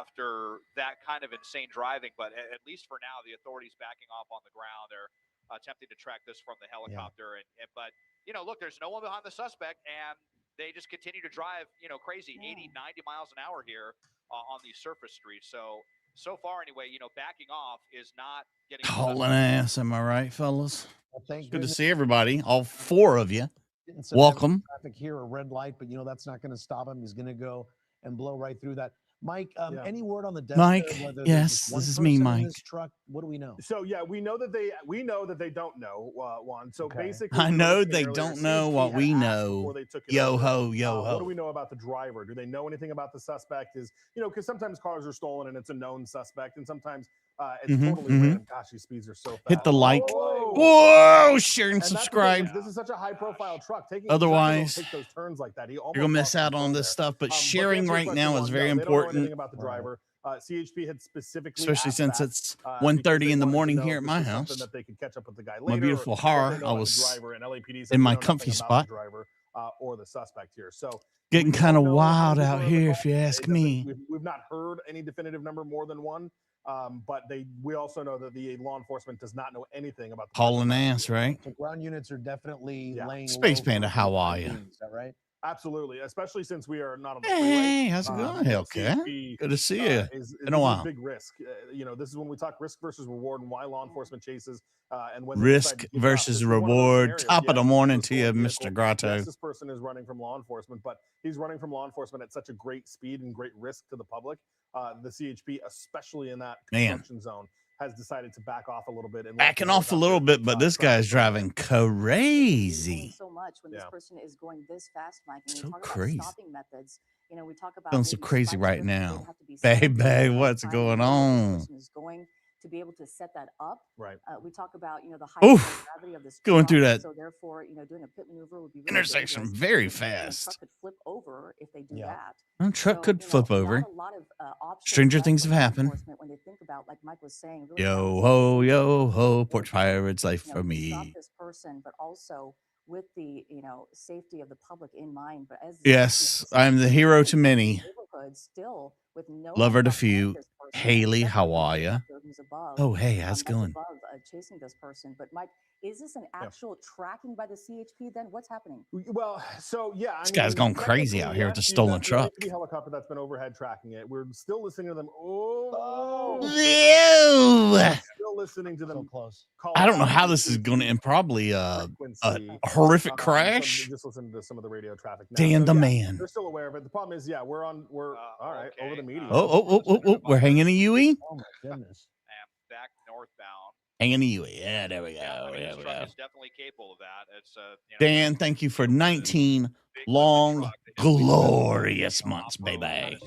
after that kind of insane driving. But at least for now, the authorities backing off on the ground. They're attempting to track this from the helicopter. But, look, there's no one behind the suspect, and they just continue to drive, crazy 80, 90 miles an hour here on these surface streets. So far anyway, backing off is not getting hauling ass. Am I right, fellas? Well, thank Good to goodness. see everybody. All four of you. Welcome. Traffic here, a red light, but that's not going to stop him. He's going to go and blow right through that. Mike, any word on the death? Mike, yes, this is me, Mike. This truck, what do we know? So we know that they don't know, Juan. So basically, I know they don't know what we know. Yo ho, yo ho. What do we know about the driver? Do they know anything about the suspect? Because sometimes cars are stolen and it's a known suspect, and sometimes it's totally random. Gosh, these speeds are so fast. Hit the like. Whoa, share and subscribe. This is such a high-profile truck. Otherwise, take those turns like that. You're gonna miss out on this stuff. But sharing right now is very important. About the driver. CHP had specifically, especially since it's 1:30 in the morning here at my house. That they could catch up with the guy my later, beautiful car. I was in my comfy spot. Or the suspect here. So getting kind of wild out here, if you ask me. We've not heard any definitive number more than one. But we also know that the law enforcement does not know anything about the hauling ass, right? So ground units are definitely laying Space low. Panda, how are you? Is that right? Absolutely, especially since we are not on the freeway. Hey, how's it going, Hellcat? Good to see you. In a while. A big risk. This is when we talk risk versus reward and why law enforcement chases and when risk versus reward. Top of the morning to you, Mr. Grotto. Yes, this person is running from law enforcement, but he's running from law enforcement at such a great speed and great risk to the public. The CHP, especially in that construction zone, has decided to back off a little bit. Backing off a little bit, but this guy's driving crazy. So much when this person is going this fast, Mike. And so talk crazy. About stopping methods. We talk about feeling so crazy right now. Baby, what's going on? Is going to be able to set that up. Right. We talk about the high gravity of this going through that. So therefore, doing a pit maneuver would be really intersection very fast. The truck could flip over if they do that. The truck could flip over. Stranger things have happened. When they think about, like Mike was saying, really yo ho, Porch Pirates life for me. Stop this person, but also with the safety of the public in mind. But as yes, I'm the hero to many. Still with no lover to few. Haley, how are you? Oh, hey, how's it going? Chasing this person, but Mike, is this an actual tracking by the CHP? Then what's happening? Well, so this guy's going crazy out here with a stolen truck. The helicopter that's been overhead tracking it. We're still listening to them. Still listening to them. So close. I don't know how this is going to end. Probably a horrific crash. Just listen to some of the radio traffic. Dan the man. They're still aware of it. The problem is, we're all right over the median. Oh, we're hanging a U-E. Oh my goodness. Back northbound. Hanging a U-E. Yeah, there we go. This truck is definitely capable of that. It's Dan, thank you for 19 long, glorious months, baby.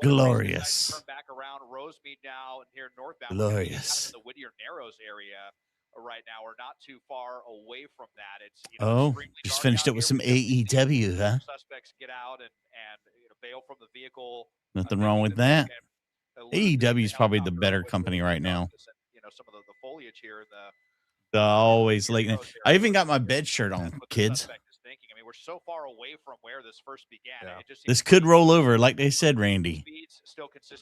Glorious. Back around Rosemead now and here northbound. Glorious. The Whittier Narrows area right now. We're not too far away from that. It's just finished up with some AEW, huh? Suspects get out and bail from the vehicle. Nothing wrong with that. AEW is probably the better company right now. Some of the foliage here. Always late. I even got my bed shirt on, kids. I mean, we're so far away from where this first began. Yeah. This could roll over, like they said, Randy.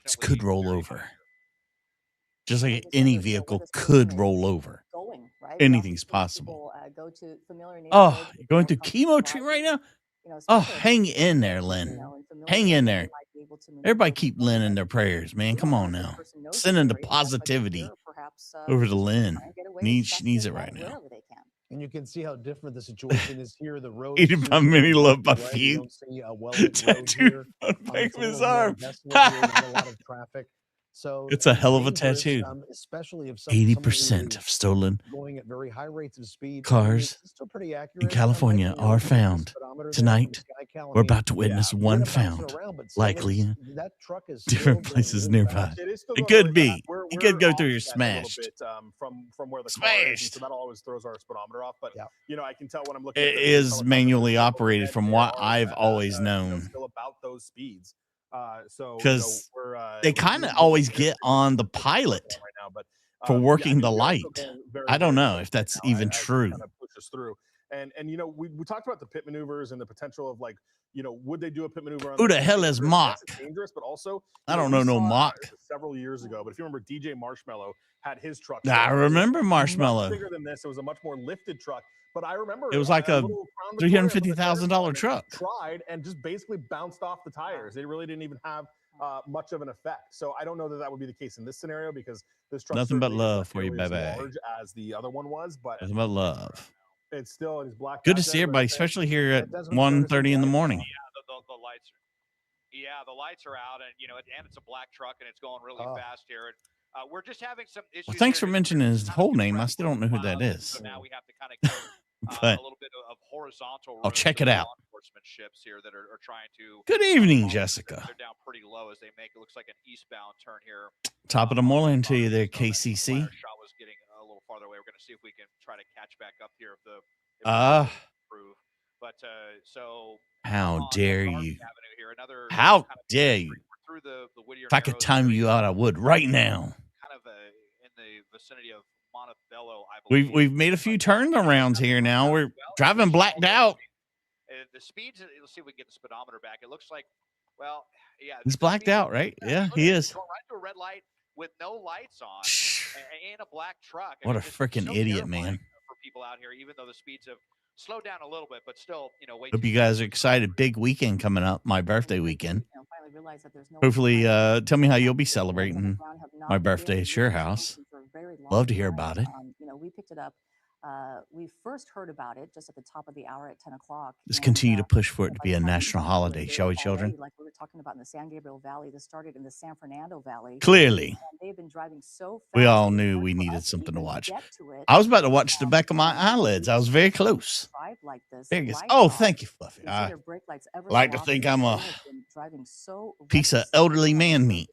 This could roll over. Just like any vehicle could roll over. Anything's possible. Oh, you're going through chemo treatment right now? Oh, hang in there, Lynn. Hang in there. Everybody keep Lynn in their prayers, man. Come on now. Sending the positivity over to Lynn. She needs it right now. And you can see how different the situation is here. The road. Eating by many, loved by right? few. Tattooed on the back of his arm. A lot of traffic. So it's a hell of a tattoo. Especially if 80% of stolen going at very high rates of speed. Cars still pretty accurate. in California are found. Tonight, we're about to witness one found, likely in different places nearby. It could be. It could go through your smashed. From where the smashed. So that always throws our speedometer off. But I can tell when I'm looking. It is manually operated, from what I've always known. Still about those speeds. Because they kind of always get on the pilot for working the light. I don't know if that's even true. And you know, we talked about the pit maneuvers and the potential of like, you know, would they do a pit maneuver? Who the hell is Mock? Yes, it's dangerous, but also I don't know no Mock. Several years ago, but if you remember, DJ Marshmallow had his truck. I remember Marshmallow. Bigger than this, it was a much more lifted truck. But I remember it was like a $350,000 tried and just basically bounced off the tires. They really didn't even have much of an effect. So I don't know that would be the case in this scenario because this truck nothing but love for you, baby. As large as the other one was, but nothing but love. It's still it's black. Good to see everybody, especially here at 1:30 in the morning. Yeah, the lights. Yeah, the lights are out, and you know, and it's a black truck, and it's going really fast here. And we're just having some issues. Well, thanks for mentioning his whole name. I still don't know who that is. So now we have to kind of get a little bit of horizontal. I'll check it out. Enforcement ships here that are trying to. Good evening, Jessica. They're down pretty low as they make it looks like an eastbound turn here. Top of the morning to you there, KCC. Shot was getting a little farther away. We're going to see if we can try to catch back up here if the improve. But so how dare you? Here, how dare you? Through the Whittier if I could time you out, I would right now. Kind of in the vicinity of Montebello, I believe. We've made a few turnarounds here now. We're driving blacked out. The speeds. Let's see if we can get the speedometer back. It looks like, well, yeah, he's blacked out, right? Yeah, he is. Going right through a red light with no lights on, and a black truck. What a freaking idiot, man! For people out here, even though the speeds have slowed down a little bit, but still, you know. Hope you guys are excited. Big weekend coming up. My birthday weekend. Hopefully, tell me how you'll be celebrating my birthday at your house. Love to hear about it. You know, we picked it up. We first heard about it just at the top of the hour at 10 o'clock. Let's continue to push for it to be a national holiday, shall we, children? Like we were talking about in the San Gabriel Valley, this started in the San Fernando Valley. Clearly. And they've been driving so fast. We all knew we needed something to watch. I was about to watch the back of my eyelids. I was very close. Like this, there it is. Oh, thank you, Fluffy. I like to think I'm a piece of elderly man meat.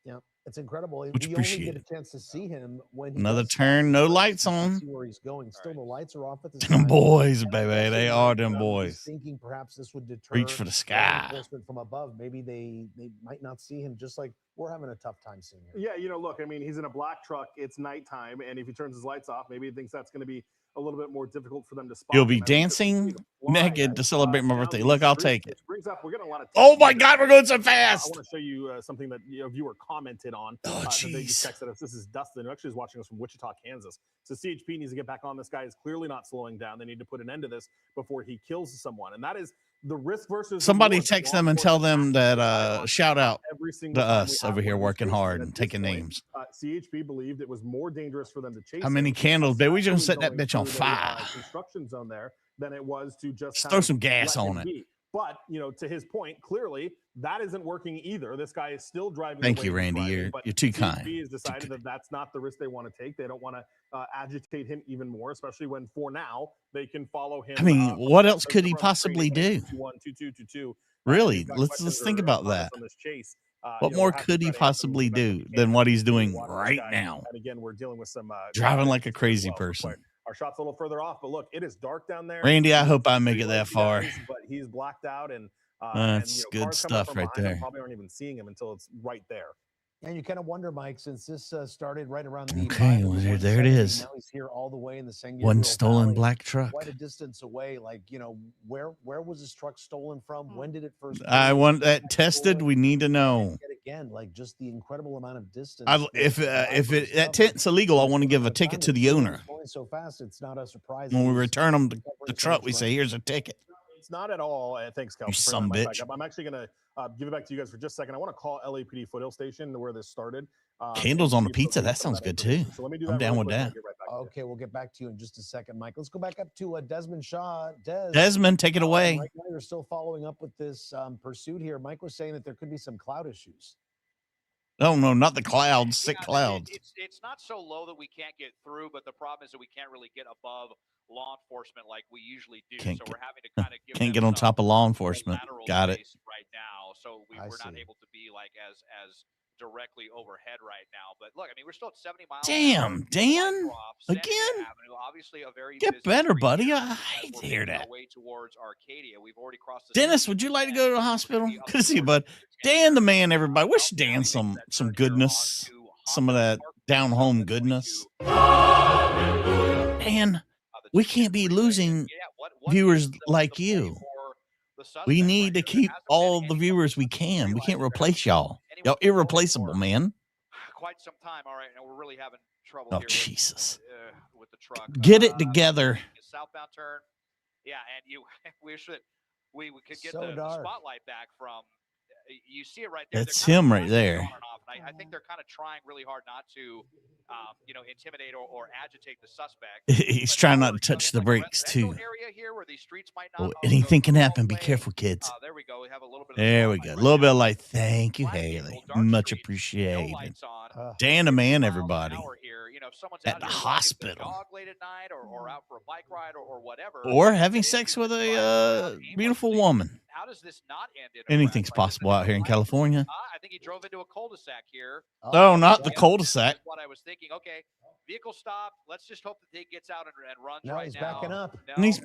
Yep. It's incredible. Which we only get a chance to see him when another turn, no lights on. See where he's going. Still, the lights are off at the them boys, baby. They are them boys. Thinking perhaps this would deter reach for the sky. Enforcement from above. Maybe they might not see him. Just like we're having a tough time seeing him. Yeah, you know, look. I mean, he's in a black truck. It's nighttime, and if he turns his lights off, maybe he thinks that's going to be a little bit more difficult for them to spot. You'll be dancing naked to celebrate my birthday. Look, I'll take it. Brings up, we're getting a lot of oh my God, we're going so fast. I want to show you something that a viewer commented on. Oh, they just texted us. This is Dustin, who actually is watching us from Wichita, Kansas. So CHP needs to get back on. This guy is clearly not slowing down. They need to put an end to this before he kills someone. And that is the risk versus somebody text them and tell them that shout out to us over here working hard and taking names. CHP believed it was more dangerous for them to chase. How many candles, baby? We just set that bitch on fire. Construction zone there than it was to just throw some gas on it. But you know, to his point, clearly that isn't working either. This guy is still driving. Thank you, Randy. You're too kind. CHP has decided that that's not the risk they want to take. They don't want to agitate him even more, especially when for now they can follow him. I mean, what else could he possibly do? 212222. Really, let's think about that. What more could he possibly do than what he's doing right now? And again, we're dealing with some driving like a crazy person. Our shot's a little further off, but look, it is dark down there. Randy, I hope I make it that far. But he's blacked out, and that's good stuff right there. Probably aren't even seeing him until it's right there. And you kind of wonder, Mike, since this started right around the well, there it is. Now he's here all the way in the San Gabriel one stolen Valley, black truck. Quite a distance away. Like, you know, where was this truck stolen from? When did it first? I want that tested. We need to know. Again, like just the incredible amount of distance. If that tent's illegal, I want to give a ticket to the owner. Going so fast, it's not a surprise. When we return them the truck, we say, "Here's a ticket." It's not at all. Thanks, Cal. You some bitch. I'm actually going to give it back to you guys for just a second. I want to call LAPD Foothill Station where this started. Candles on the pizza. That sounds good too. So let me do that. I'm down with that. Okay, we'll get back to you in just a second, Mike. Let's go back up to Desmond Shaw. Desmond, take it away. Right now you're still following up with this pursuit here. Mike was saying that there could be some cloud issues. No, not the clouds, sick clouds. It's not so low that we can't get through, but the problem is that we can't really get above law enforcement like we usually do. So we're having to kind of can't get on top of law enforcement. Got it. Right now, so we're not able to be like as directly overhead right now. But look, I mean, we're still at 70 miles. Damn, Dan, again. Avenue, obviously a very get better, buddy. I hate to hear that. Way towards Arcadia, we've already crossed. Dennis, would you like to go to the hospital? Good to see you, bud. Dan, the man. Everybody, wish Dan some goodness, some of that down home goodness. Dan, we can't be losing viewers like you. We need to keep all the viewers we can. We can't replace y'all. Y'all irreplaceable, man. Quite some time. All right, and we're really having trouble Oh, here Jesus. with the truck. Get it together. Southbound turn. Yeah, and we should we could get So the dark. spotlight back from. You see it right there. That's him right there. On and off. And I think they're kind of trying really hard not to, intimidate or agitate the suspect. He's trying not to touch the brakes too. Area here where these streets might not Anything can happen. Be careful, kids. There we go. We have a little bit. There we go. A little bit of light. Thank you, Haley. Much appreciated. Dan the man, everybody. At the hospital. Dog late at night or out for a bike ride or whatever. Or having sex with a beautiful woman. How does this not end in Anything's possible out here in California. I think he drove into a cul-de-sac here. Oh, not the cul-de-sac. That's what I was thinking. Okay, vehicle stop. Let's just hope that he gets out and runs no, right he's now. backing up. No, And he's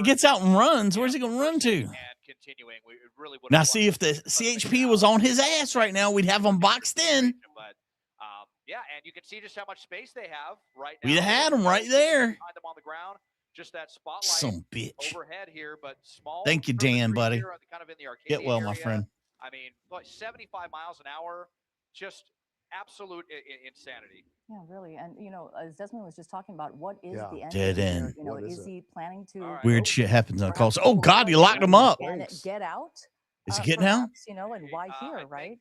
gets out and runs. Where's he going to run to? And continuing. We really Now, see, if the CHP was on his ass right now, we'd have him boxed in. But yeah, and you can see just how much space they have right now. We'd have had him right there. Find them on the ground. Just that spotlight Some bitch. overhead here, but small. Thank you, Dan, buddy. Here, kind of in the Get well, area. my friend. I mean, 75 miles an hour, just absolute insanity. Yeah, really. And, as Desmond was just talking about, what is the end? Dead end. Is he planning to? Right. Weird shit happens on calls. Oh, God, you locked him up. And get out? Is he getting out? Perhaps, and why here, right?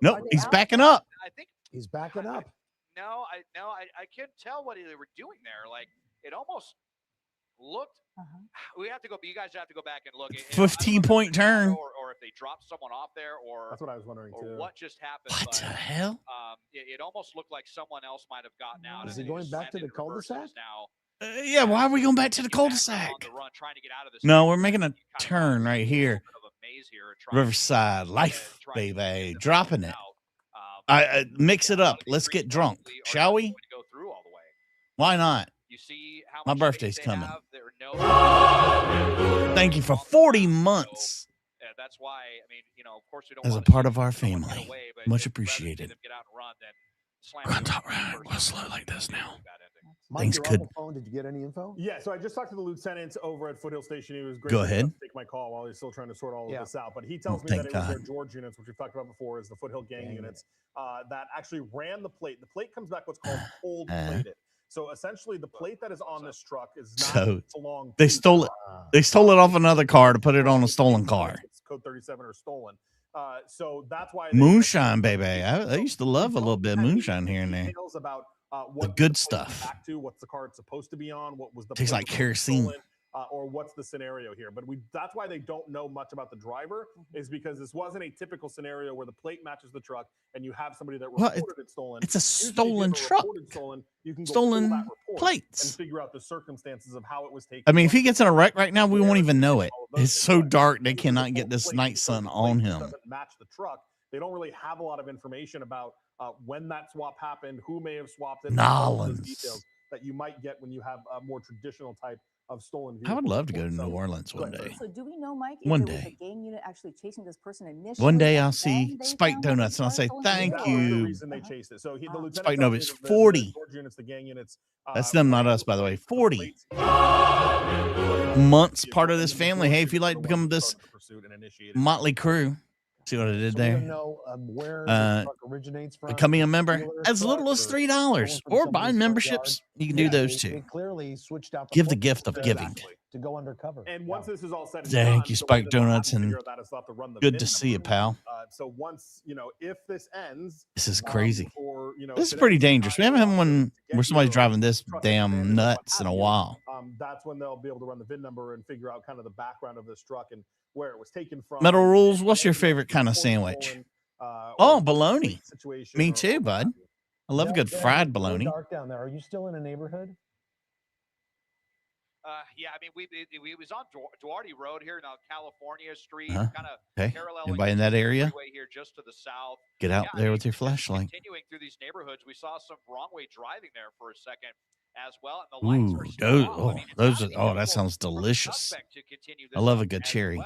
Nope, he's backing up. I think He's backing up. No, I can't tell what they were doing there. Like, it almost looked. We have to go. You guys have to go back and look. 15-point turn. Or if they dropped someone off there, or that's what I was wondering too. What just happened? What the hell? It almost looked like someone else might have gotten out. Is he going back to the cul-de-sac? Now, Yeah, why are we going back to the cul-de-sac? Trying to get out of this. No, we're making a turn right here. Riverside life, baby. Dropping it. I mix it up. Let's get drunk, shall we? Why not? My birthday's coming. Thank you for 40 months. That's why, of course, we don't as a part of our family. Much appreciated. Grunt all right. We'll slow like this now. Mike, Things you're could. on the phone. Did you get any info? Yeah, so I just talked to the lieutenant over at Foothill Station. He was great. Go ahead. To take my call while he's still trying to sort all of this out. But he tells me that it was their George units, which we've talked about before, is the Foothill gang units that actually ran the plate. The plate comes back what's called cold plated. So essentially, the plate that is on this truck is not belong. They stole it. They stole it off another car to put it on a stolen car. It's code 37 or stolen. So that's why moonshine, baby. I used to love a little bit of moonshine here and there. About the good stuff. Back to what's the car it's supposed to be on? What was the tastes like kerosene? Or what's the scenario here? But that's why they don't know much about the driver, is because this wasn't a typical scenario where the plate matches the truck and you have somebody that reported it stolen. It's a stolen truck. You can stolen plates and figure out the circumstances of how it was taken. I mean, if he gets in a wreck right now, we won't even know it. It's so dark they cannot get this night sun on him. Doesn't match the truck. They don't really have a lot of information about when that swap happened, who may have swapped it, Nolans. Details that you might get when you have a more traditional type of stolen vehicle. I would love to go to New Orleans one day. So do we know, Mike, one if day. it was a gang unit actually chasing this person initially? One day I'll see Spike Donuts and I'll say, thank you. The reason they chased it. So the lieutenant Spike Donuts, 40. Units, the gang units, that's them, not us, by the way. 40 months part of this family. Hey, if you'd like to become this motley crew, see what I did there? Know, where the truck originates from, becoming a member as little as $3 or buying memberships. You can do those too. Clearly switched out give the gift of giving. To go undercover. And once this is all said and thank you, Spike Donuts, and good to see you, pal. So once, if this ends, this is crazy. Or, this is pretty dangerous. We haven't had one where somebody's driving this damn nuts in a while. That's when they'll be able to run the VIN number and figure out kind of the background of this truck and where it was taken from. Metal Rules, what's your favorite kind of sandwich? Oh, bologna. Me too, bud. I love a good fried bologna. Dark down there. Are you still in a neighborhood? Yeah, I mean, we was on Duarte Road here, now California Street, kind of parallel. Anybody in that area? Here just to the south. Get out there with your flashlight. Continuing through these neighborhoods, we saw some wrong way driving there for a second as well. And the lights that sounds delicious. I love a good cherry.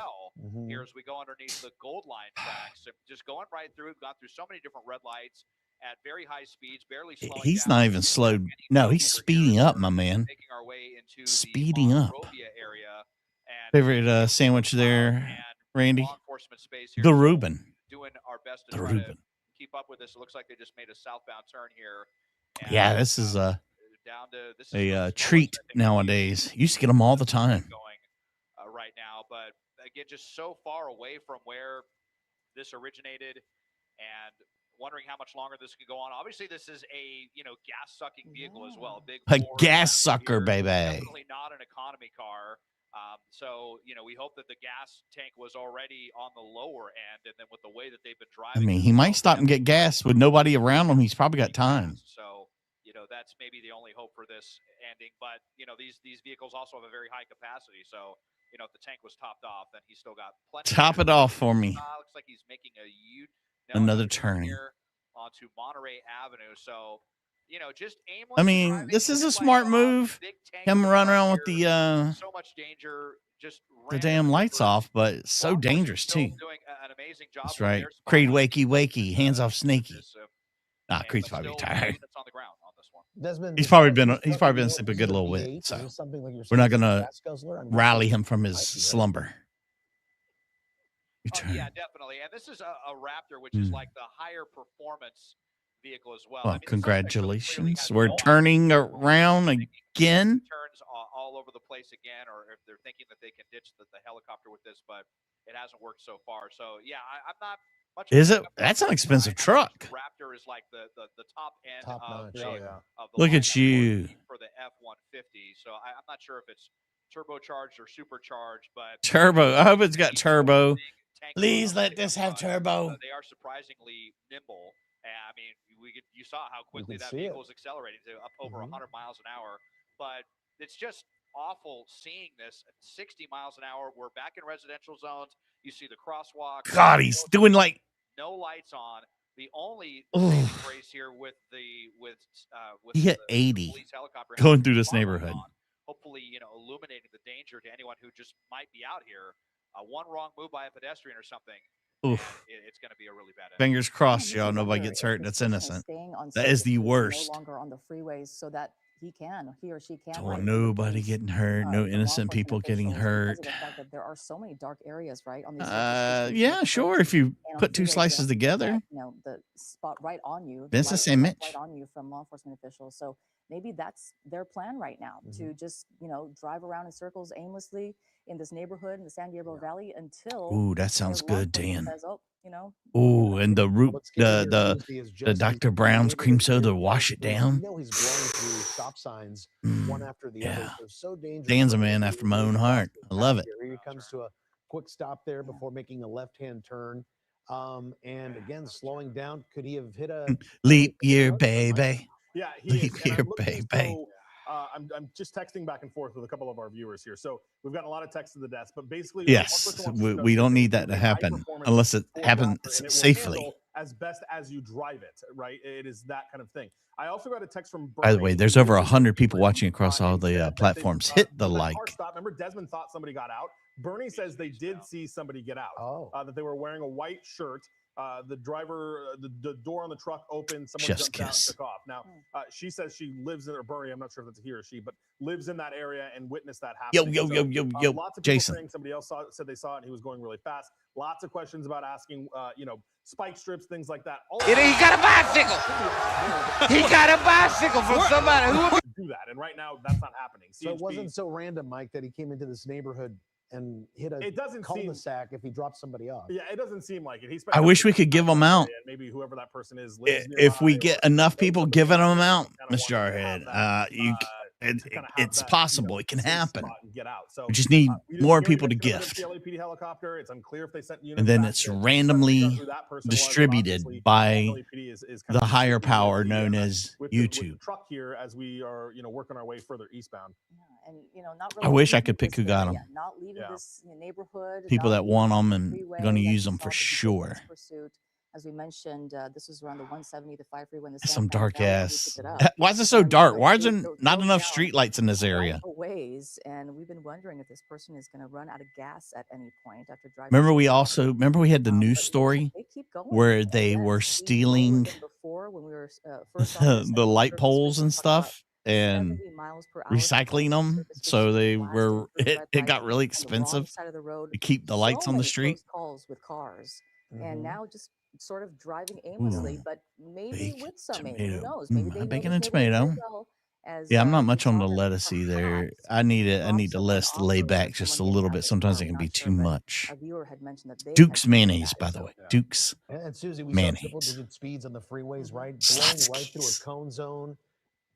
Here as we go underneath the Gold Line tracks, just going right through. We've gone through so many different red lights, at very high speeds, barely slowing He's down. not even slowed. No, he's speeding up, my man. Making our way into Speeding the up. Monrovia area. And Favorite sandwich there, Randy? law enforcement space here. The Reuben. Doing our best to The try Reuben. to keep up with this. It looks like they just made a southbound turn here. And, yeah, this is down to this is a treat nowadays. Used to get them all the time. Going right now, but again, just so far away from where this originated, and wondering how much longer this could go on. Obviously, this is a gas sucking vehicle as well. Big a gas sucker, baby. Definitely not an economy car. So we hope that the gas tank was already on the lower end, and then with the way that they've been driving, I mean, he might stop and get gas with nobody around him. He's probably got time. So that's maybe the only hope for this ending. But these vehicles also have a very high capacity. So if the tank was topped off, then he's still got plenty. Top it off for me. Looks like he's making another turn here onto Monterey Avenue. So just aimless. I mean, this is a smart move. Him run around with the so much danger. Just the damn lights off, but it's so dangerous too. Doing an amazing job. That's right. Creed wakey, hands off Snaky. Creed's probably tired. On the ground on this one. Desmond, he's probably been asleep a good little bit. So we're not gonna rally him from his slumber. Yeah, definitely. And this is a Raptor, which is like the higher performance vehicle as well. Well, I mean, congratulations. We're turning around again. Turns all over the place again, or if they're thinking that they can ditch the helicopter with this, but it hasn't worked so far. So yeah, I'm not much. Is it? That's an expensive truck. Raptor is like the top end of the look at you for the F-150. So I'm not sure if it's turbocharged or supercharged, but turbo. I hope it's got turbo. Please let this have turbo. They are surprisingly nimble. I mean, you saw how quickly that vehicle is accelerating to up over 100 miles an hour. But it's just awful seeing this at 60 miles an hour. We're back in residential zones. You see the crosswalk. God, he's doing like no lights on. The only race here with he hit 80 police helicopter going through this neighborhood. Hopefully, illuminating the danger to anyone who just might be out here. One wrong move by a pedestrian or something. Oof. It's going to be a really bad. Fingers crossed, y'all. Nobody gets hurt. That's innocent. That is the worst. No longer on the freeways, so that he or she can. Don't want nobody getting hurt. No innocent people getting hurt. There are so many dark areas, right? On these yeah, sure. If you put two slices together, the spot right on you. That's the same right on you from law enforcement officials. So maybe that's their plan right now, to just drive around in circles aimlessly in this neighborhood in the San Gabriel Valley until. Ooh, that sounds good, Dan. Says, ooh, and the Dr. Brown's cream soda to wash it down. He's blowing through stop signs one after the other. So dangerous. Dan's a man after my own heart. I love it. Here he comes to a quick stop there before making a left-hand turn. And again, slowing down. Could he have hit a leap year, baby? Yeah, leap year, baby. I'm just texting back and forth with a couple of our viewers here. So we've gotten a lot of texts to the desk, but basically, yes, we don't need that to happen unless it happens safely. As best as you drive it, right? It is that kind of thing. I also got a text from Bernie. By the way, there's over 100 people watching across all the platforms. Hit the like. Remember, Desmond thought somebody got out. Bernie says they did see somebody get out. That they were wearing a white shirt. The driver, the door on the truck opened. Someone jumped out and took off. Now, she says she lives in, or Bernie, I'm not sure if it's a he or she, but lives in that area and witnessed that happen. Yo. Lots of people Jason. saying somebody else said they saw it and he was going really fast. Lots of questions about asking, spike strips, things like that. He got a bicycle. He got a bicycle from somebody who do that. And right now, that's not happening. So it wasn't so random, Mike, that he came into this neighborhood and hit a cul-de-sac if he dropped somebody off. Yeah, it doesn't seem like it. I wish we could give them out. Maybe whoever that person is. If we get enough people giving them out, Mr. Jarhead, it's possible. It can happen. We just need more people to gift. It's unclear if they sent and then it's randomly distributed by the higher power known as YouTube. With the truck here as we are, working our way further eastbound. And not really I wish I could pick who got them. Not leaving this neighborhood. People that want them and going to use them for sure. As we mentioned, this was around the 170 to 5 freeway. Some dark ass. Why is it so dark? Why is there not enough street lights in this area? And we've been wondering if this person is going to run out of gas at any point after driving. Remember we had the news story where they were stealing first officer the light service poles and talked about stuff and 70 miles per hour recycling them. surface So they blasting were, through the red it light got really on the wrong expensive side of the road. to keep the lights So on the many street. close calls with cars, and Mhm. now just sort of driving aimlessly, Ooh, but maybe bacon, with some aim. Who tomato. knows? Maybe they know Bacon this and neighborhood very tomato. well. As Yeah, I'm not we much on saw the her lettuce either. perhaps I need drop the someone less to off lay or back someone just a getting little out bit. of the Sometimes car. it can We're be not too sure, but much. a viewer had mentioned that they had Duke's seen mayonnaise, that. by the So way. Duke's And Susie, we saw triple mayonnaise. digit speeds on the freeways, right? Blowing Slotsky's. right through a cone zone.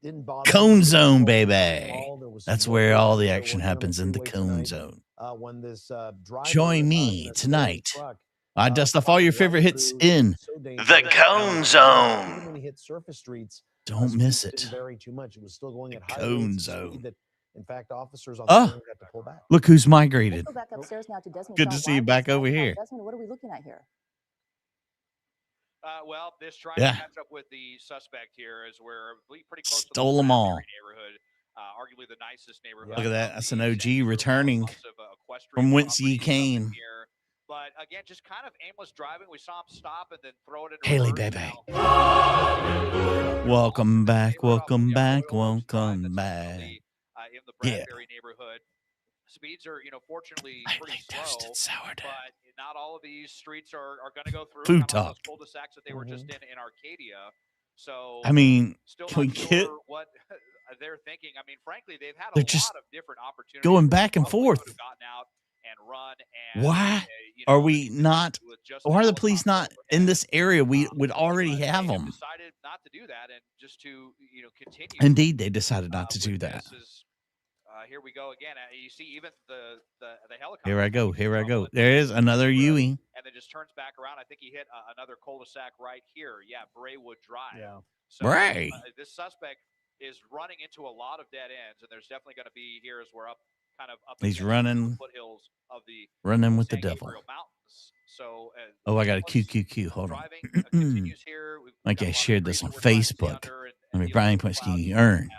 Didn't bother Cone me. zone, There baby. was That's some where locals all the that were action working on the happens, in the freeway cone tonight, zone. when this driver Join in me a stolen tonight. truck, I dust off all plowed your right favorite hits through, in so The dangerous. cone Even zone. when he hit surface streets, Don't miss speeds it. didn't vary too much. It was still going The at high cone rates of zone. speed that, in fact, officers on the Oh, scene had to pull back. look who's Let's migrated. go back upstairs now to Desmond. Good to see you back over here. Desmond, what are we looking at here? Well, this trying Yeah. to catch up with the suspect here is we're pretty close Stole to the them all. Bradbury neighborhood, arguably the nicest neighborhood. Look at that. of That's the an OG city. So returning lots of, equestrian from whence ye properties up in came. here. But again, just kind of aimless driving. We saw him stop and then throw it into Haley, reverse baby. now. Welcome back. Neighborhood off of Welcome back. Royal Oaks Drive, Welcome that's back. definitely, in the Yeah. Bradbury neighborhood. Speeds are, fortunately I pretty like slow, toasted sourdough. but not all of these streets are going to go through. Food Kind of like talk. those cul-de-sacs that they were just in Arcadia. So I mean, still can we not sure get what they're thinking. I mean, frankly, they've had a They're just lot of different opportunities. going back and Probably forth. could have gotten out and run. And Why are we not? Why are the police not in this area? We would already have them. Decided not to do that and just to continue. Indeed, they decided not to do that. Here we go again. You see, even the helicopter. Here I go. Here I go. There is another Ewing. And then just turns back around. I think he hit another cul-de-sac right here. Yeah, Braywood Drive. Yeah. So, Bray. This suspect is running into a lot of dead ends, and there's definitely going to be here as we're up. He's running. Foothills of the running with the San devil. Gabriel Mountains. So, oh, I got a QQQ. Hold on. continues here. Like I shared this on Facebook. I mean, Brian points can you earn?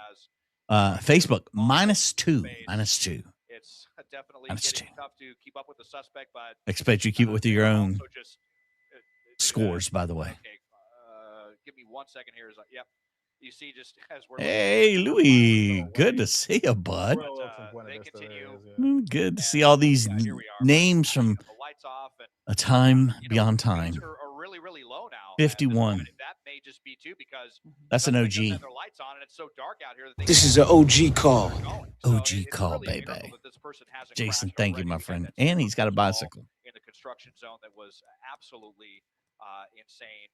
Facebook -2. -2. It's definitely -2. tough to keep up with the suspect, but expect you to keep it with your own just, scores, by the way. Okay, give me 1 second here. Yep. You see, just as we're hey, Louis, good to see you, bud. They continue. Good to see all these names from a time beyond time. Are really, really low now. 51. That may just be too because that's an OG. Their lights on and it's so dark out here that this is an OG call. OG call, baby. Jason, thank you, my friend. And he's got a bicycle. In the construction zone that was absolutely insane.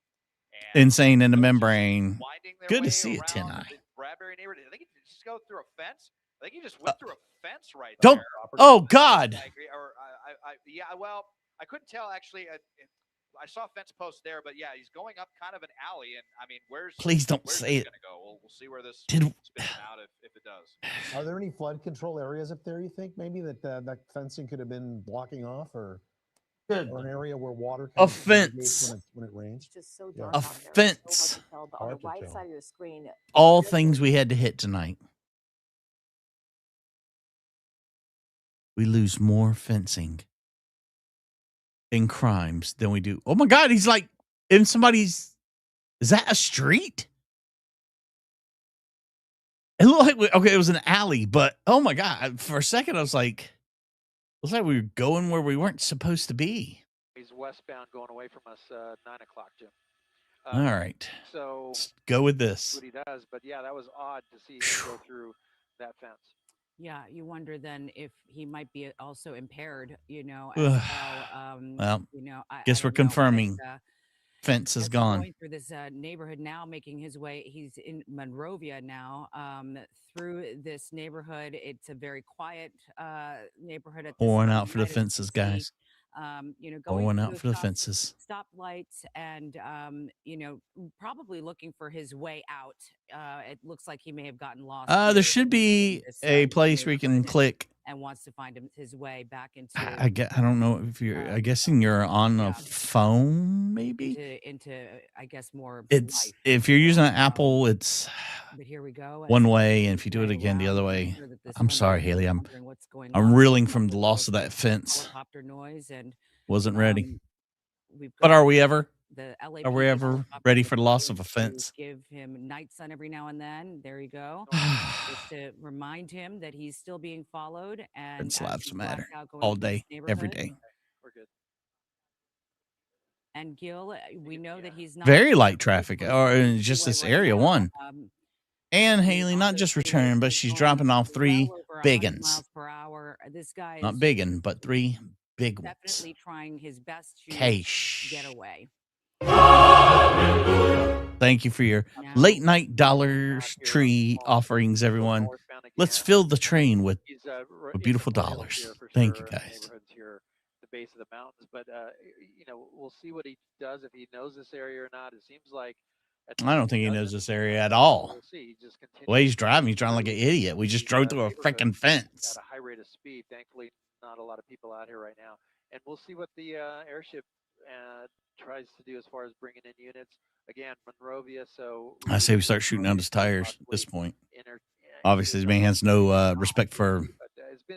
Insane in the membrane. Good to see it, 10i. Bradbury neighborhood. I think he just go through a fence. I think he just went through a fence right there. Don't. Oh God. Yeah. Well, I couldn't tell actually. I saw a fence post there, but yeah, he's going up kind of an alley, and I mean, Please don't say it. Gonna go? We'll see where this spins out if it does. Are there any flood control areas up there? You think maybe that that fencing could have been blocking off, or an area where water a fence when it rains? It's just so dark a fence. So hard to tell, but on the right side of your screen, all things we had to hit tonight. We lose more fencing in crimes than we do. Oh my God, he's like in somebody's. Is that a street? It looked like okay, it was an alley, but oh my God, for a second I was like, looks like we were going where we weren't supposed to be. He's westbound going away from us 9 o'clock, Jim. All right, so let's go with this. What he does, but yeah, that was odd to see him go through that fence. Yeah, you wonder then if he might be also impaired, as well. Well, I guess we're confirming fence is gone. Going through this neighborhood now, making his way. He's in Monrovia now. Through this neighborhood, it's a very quiet neighborhood. At pouring out for the fences, guys. Going out for the fences. Stoplights and probably looking for his way out. It looks like he may have gotten lost. There should be a place where you can click and wants to find his way back into. I don't know if you're. I'm guessing you're on a phone, maybe. Into I guess more. It's life. If you're using an Apple, it's. But here we go. One way, and if you do it again the other way, I'm sorry, Haley. I'm reeling from the loss of that fence. Helicopter noise and wasn't ready. But are we ever? the LAPD Are we ever helicopter ready was for the loss of going a to fence? give him night sun every now and then. There you go. Just to remind him that he's still being followed, and Fence as lives he's matter blacked out going all through this day, every neighborhood. day. We're good. And Gil, we know that he's not Very light traffic, or in freeway just this right area now. one. And He's Haley, on not the just freeway returning, but she's going dropping off 3 well over big 100 uns. miles per hour. This guy Not is big un, but 3 big ones. definitely trying his best to Cash. get away. Thank you for your Now, late night dollars tree offerings, everyone. Let's fill the train with beautiful dollars. Thank you, guys. Neighborhoods here, the base of the mountains, but you know, we'll see what he does, if he knows this area or not. It seems like I don't think he knows this area at all. We'll see. He just The way he's driving like an idiot. We just drove through a freaking fence. At a high rate of speed. Thankfully, not a lot of people out here right now, and we'll see what the airship tries to do as far as bringing in units. Again, Monrovia. So I say we start shooting out his tires at this point. Obviously, this man has no respect for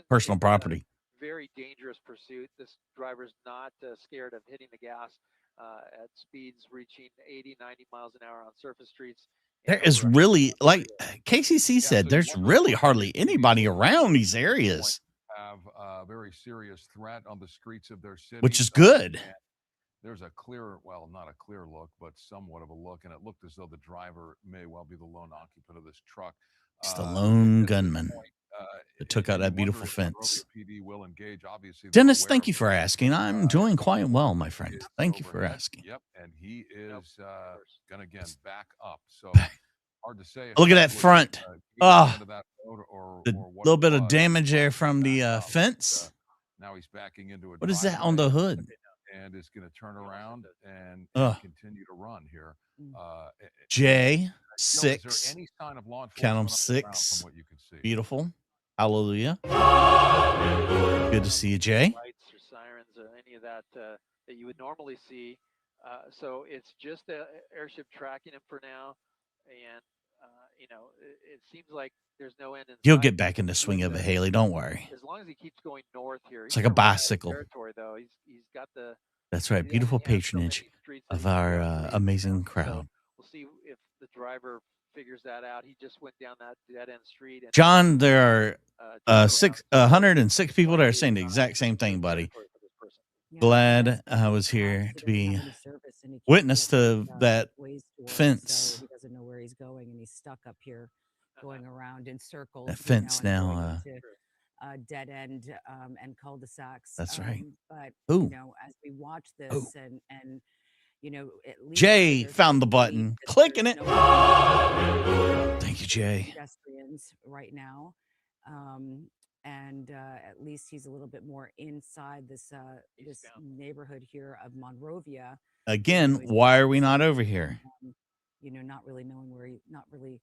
personal property. Very dangerous pursuit. This driver's not scared of hitting the gas at speeds reaching 80, 90 miles an hour on surface streets. There is really, like KCC said, there's really hardly anybody around these areas. Have a very serious threat on the streets of their city, which is good. There's a clear, well, not a clear look, but somewhat of a look, and it looked as though the driver may well be the lone occupant of this truck. It's the lone gunman that took out that beautiful fence. Dennis, thank you for asking. I'm doing quite well, my friend. Thank you for asking. Yep, and he is going to again back up. So hard to say. Look at that front. The little bit of damage there from the fence. Now he's backing into a what is that on the hood? And is going to turn around and continue to run here. J6. Count them 6. From what you can see. Beautiful. Hallelujah. Good to see you, Jay. Lights or sirens or any of that that you would normally see. So it's just the airship tracking him for now, and you know, it seems like there's no end in sight. You'll get back in the swing of it, Haley. Don't worry. As long as he keeps going north here, it's like a bicycle. Territory, though. He's got the. That's right. Beautiful patronage of our amazing crowd. So we'll see if the driver figures that out. He just went down that dead end street. And, John, there are 106 people that are saying the exact same thing, buddy. Glad I was here to be witness to that fence. He doesn't know where he's going, and he's stuck up here, going around in circles. That fence now. Dead end and cul-de-sacs. That's right. But you know, as we watch this, and you know, at least Jay found the button, clicking it. Thank you, Jay. Pedestrians right now. And at least he's a little bit more inside this this neighborhood here of Monrovia. Again, why are we not over here? You know, not really knowing where not really,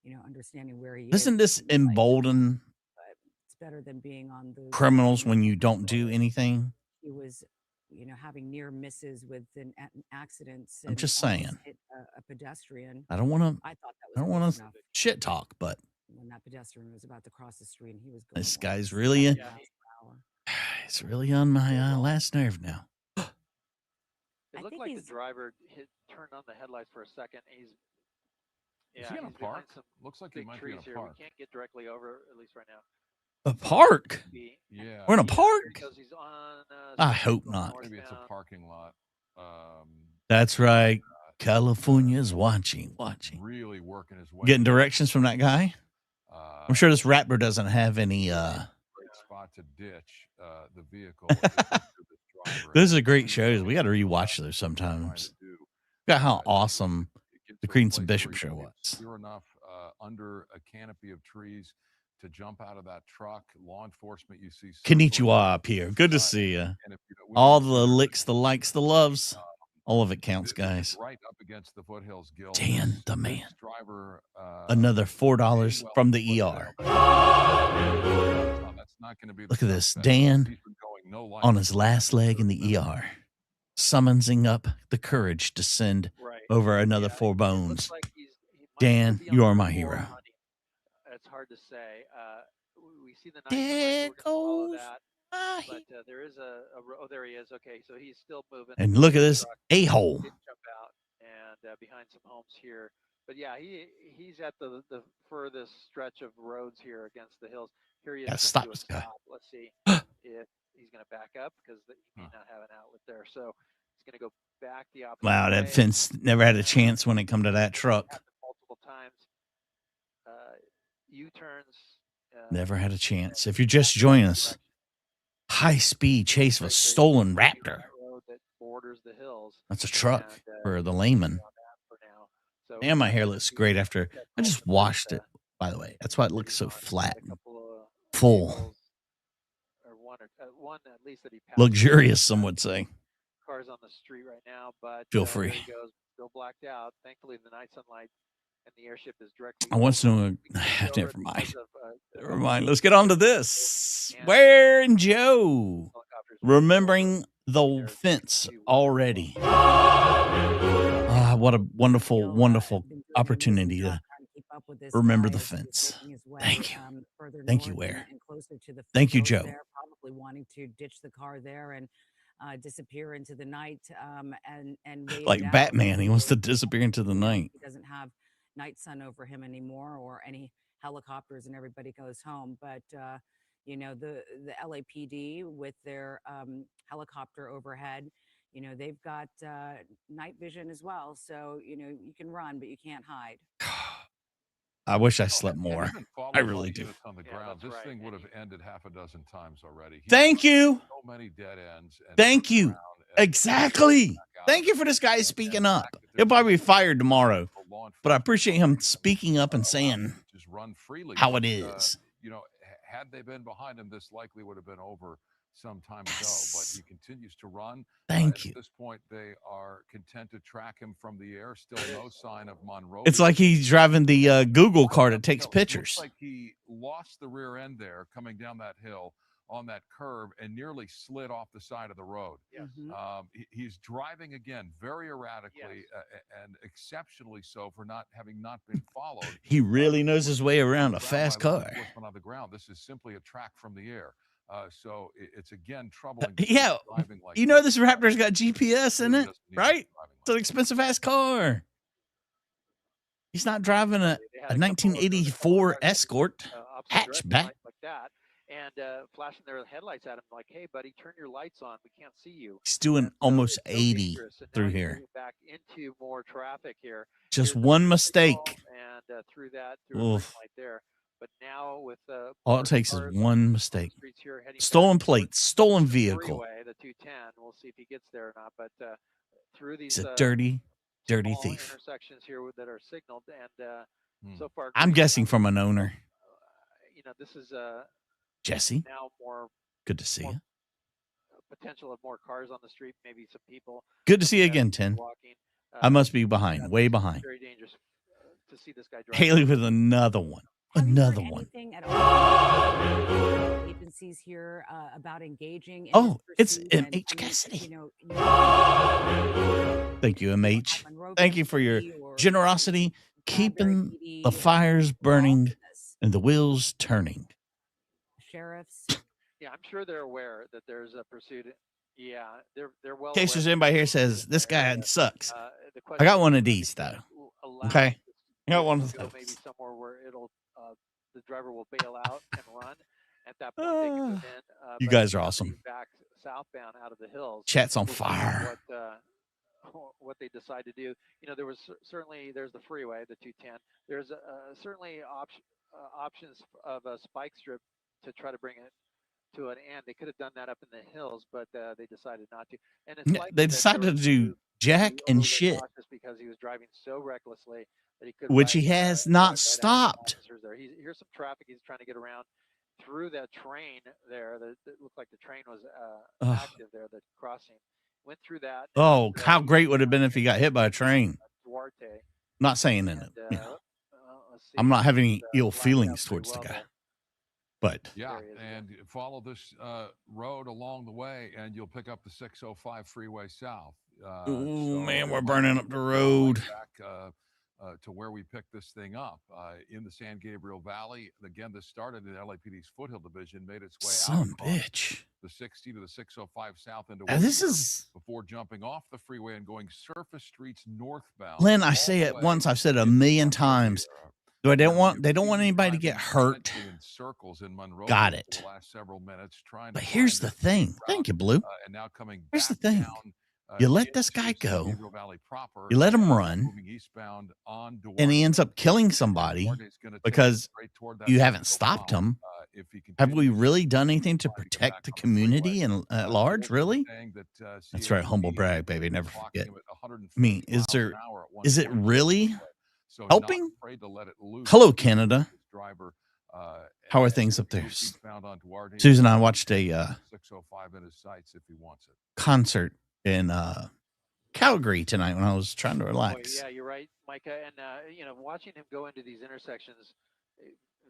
you know, understanding where he is. Doesn't this embolden it's better than being on the criminals when you don't do anything? He was, you know, having near misses with accidents. I'm just saying. Hit a pedestrian. I don't want to. I thought that was. I don't want to shit talk, but. When that pedestrian was about to cross the street, and he was going. This guy's really. It's really on my last nerve now. It looked like the driver turned on the headlights for a second. He's in a park. Looks like he might be in a park. We can't get directly over, at least right now. A park? Yeah. We're in a park? Because he's on, I hope not. Maybe it's a parking lot. That's right. California's watching. Really working his way. Getting directions from that guy? I'm sure this rapper doesn't have any great spot to ditch the vehicle. Those are great shows. We got to rewatch those sometimes. Got how awesome the Credence and Bishop show was. You're enough under a canopy of trees to jump out of that truck. Law enforcement, you see. Konnichiwa up here. Good to see you. All the licks, the likes, the loves. All of it counts, guys. Right up against the Foothills Guild. Dan, the man. Driver, another $4 from the ER. That's not going to be. Look at this. Dan on his last leg in the ER. Summoning up the courage to send over another 4 bones. Dan, you are my hero. It's hard to say. We see the There goes But there is oh, there he is. Okay, so he's still moving. And look at this a-hole. Did jump out and behind some homes here. But yeah, he's at the furthest stretch of roads here against the hills. Here he is. Stop this guy. Let's see if he's going to back up because he may not have an outlet there. So he's going to go back the opposite Wow, way. that fence never had a chance when it come to that truck. Multiple times. U-turns. Never had a chance. If you're just joining us, high-speed chase of a stolen Raptor. That borders the hills. That's a truck for the layman. And my hair looks great after I just washed it, by the way. That's why it looks so flat and full. One at least that he passed. Luxurious, some would say. Cars on the street right now, but feel free. There he goes, still blacked out. Thankfully, the night sunlight and the airship is directly. I want to know. Never mind. Never mind. Let's get on to this. Where and Joe remembering the fence already. What a wonderful, wonderful opportunity to remember the fence. Thank you. Thank you, Ware. Thank you, Joe. Probably wanting to ditch the car there and disappear into the night and like Batman, he wants to disappear into the night. He doesn't have night sun over him anymore or any helicopters and everybody goes home. But you know, the LAPD with their helicopter overhead, you know, they've got night vision as well. So, you know, you can run, but you can't hide. I wish I slept more. I really do. On the ground, this thing would have ended half a dozen times already. Thank you. So many dead ends. Thank you. Exactly. Thank you for this guy speaking up. He'll probably be fired tomorrow, but I appreciate him speaking up and saying just run freely how it is. You know, had they been behind him, this likely would have been over some time ago, but he continues to run. Thank you. At this point, they are content to track him from the air. Still no sign of Monroe. It's like he's driving the Google car that takes pictures. Looks like he lost the rear end there coming down that hill on that curve and nearly slid off the side of the road. Yes. He's driving again very erratically and exceptionally so for not been followed. He really knows his way around a fast car. On the ground. This is simply a track from the air. So it's again troubling. Yeah, like you know this Raptor's got GPS in it, right? It's an expensive ass car. He's not driving a 1984 Escort hatchback. Like that, and flashing their headlights at him like, "Hey, buddy, turn your lights on. We can't see you." He's doing almost 80 through here. Back into more traffic here. Just one mistake, and through that, through right there. But now with all it takes is one mistake. Stolen plates, stolen vehicle. Freeway, the 210. We'll see if he gets there or not. But through these, he's a dirty thief. Intersections here that are signaled, and so far, I'm guessing from an owner. You know, this is Jesse. Now more. Good to see you. Potential of more cars on the street, maybe some people. Good to see you again, 10. I must be behind, way behind. Very dangerous to see this guy drive. Haley with another one. Another one. Anything at all? Agencies here about engaging. Oh, it's MH Cassidy. You know, thank you, MH. Thank you for your generosity, keeping the fires burning and the wheels turning. Sheriffs. Yeah, I'm sure they're aware that there's a pursuit. Yeah, they're well. In case there's anybody here says this guy sucks. I got one of these though. Okay, I got one of those. Maybe somewhere where it'll the driver will bail out and run. At that point, they can come in. You guys are awesome. Back southbound out of the hills. Chat's on fire. What they decide to do. You know, there's the freeway, the 210. There's certainly options of a spike strip to try to bring it to an end. They could have done that up in the hills, but they decided not to. And it's they decided to do jack and shit because he was driving so recklessly that he could. Which he has not stopped. Here's some traffic. He's trying to get around through that train there. That looked like the train was active there. The crossing went through that. Oh, how great would it have been if he got hit by a train? Duarte. Not saying in it. You know, I'm not having any ill feelings towards the guy. But yeah, and follow this road along the way, and you'll pick up the 605 freeway south. Man, we're burning up the road. Back, to where we picked this thing up in the San Gabriel Valley. Again, this started in LAPD's Foothill Division, made its way out. Bitch. the 60 to the 605 south into this Whittier is before jumping off the freeway and going surface streets northbound. Lynn. I say it once. I've said it a million times. They don't want anybody to get hurt. In circles in Monrovia Got it. for the last several minutes trying But to here's find the thing. Thank you, Blue. and now coming Here's the back thing. down, You let this guy into San go. Gabriel Valley proper, You let him and run, moving eastbound on and he Duarte. ends up killing somebody Duarte's gonna take because straight toward that you haven't 605, stopped him. if he Have we continues really done anything to trying get protect back the on the freeway. community and at large? Wolf was Really? saying that, That's right. Humble CHP brag, baby. Never clocking forget. him at 150 I mean, is miles an there? hour at one Is it point on the really freeway. So not helping? afraid to let it loose. Hello, Canada. This driver, How are and things up there? continues eastbound on Duarte. Susan and I watched a 605 in his sights if he wants it. concert in Calgary tonight when I was trying to Boy, relax. yeah, you're right, Micah. And you know, watching him go into these intersections.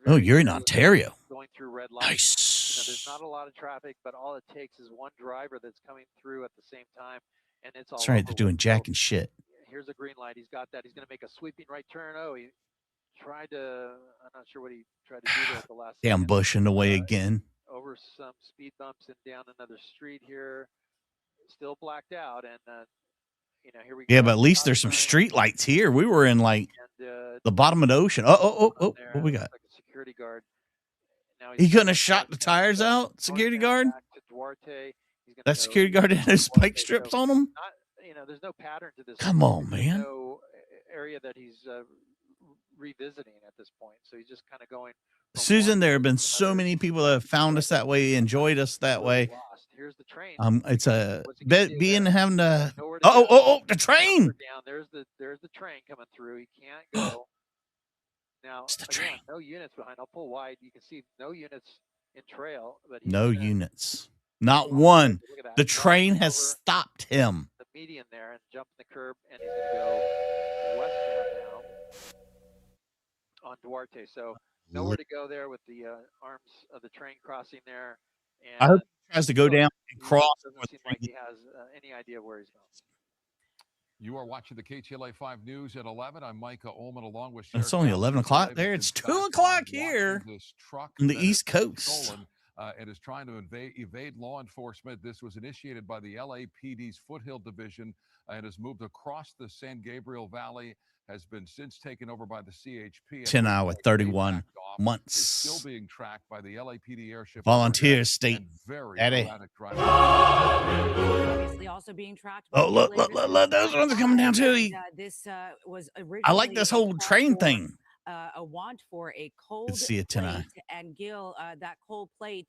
Oh, you're in rarely Ontario. Going through red lights. You know, there's Nice. not a lot of traffic, but all it takes is one driver that's coming through at the same time, and it's all. That's right. over They're doing with. jack So, and shit. here's a green light. He's got that. He's going to make a sweeping right turn. Oh, he tried to. I'm not sure what he tried to do there at the last. Damn second. bush in the way again. Over some speed bumps and down another street here. Still blacked out, and you know, here we go. Yeah, but at least there's some street lights here. We were in like the bottom of the ocean. Oh, what we got? Like a security guard. Now He couldn't have shot the tires out, security guard? Back to Duarte. He's gonna That go security guard had his Duarte. spike strips So on him? not, you know, there's no pattern to this. Come on, There's man. no area that he's revisiting at this point. So he's just kind of going. from Susan, one there have place been to so another. many people that have found us that way, enjoyed us that Totally way. lost. Here's the train. It's a What's he gonna do being there? having to. Nowhere to go. Oh, the train. Down. There's the train coming through. He can't go. Now It's the again, train. no units behind. I'll pull wide. You can see no units in trail, but he's No gonna units. Not go one. Look at that. The Drive train has over stopped him. the median there and jump the curb, and he's going to go westbound now on Duarte. So nowhere to go there with the arms of the train crossing there. And I hope he tries to go down and he cross. doesn't seem like he has any idea where he's going. You are watching the KTLA 5 News at 11. I'm Micah Ullman along with. It's Sheriff only Alan 11 o'clock Davis there. in It's 2 background o'clock watching here this truck on the that East has been Coast. stolen, and is trying to evade law enforcement. This was initiated by the LAPD's Foothill Division and has moved across the San Gabriel Valley, has been since taken over by the CHP. 10 hour, 31 Is months. still being tracked by the LAPD airship. Volunteer state. And very Daddy. erratic driving. Obviously also being tracked. by Oh, look, regulators look, those ones are coming down too. and, this was originally I like this whole a call train for, thing. A want for a cold Good to see you tonight. plate, and Gil, that cold plate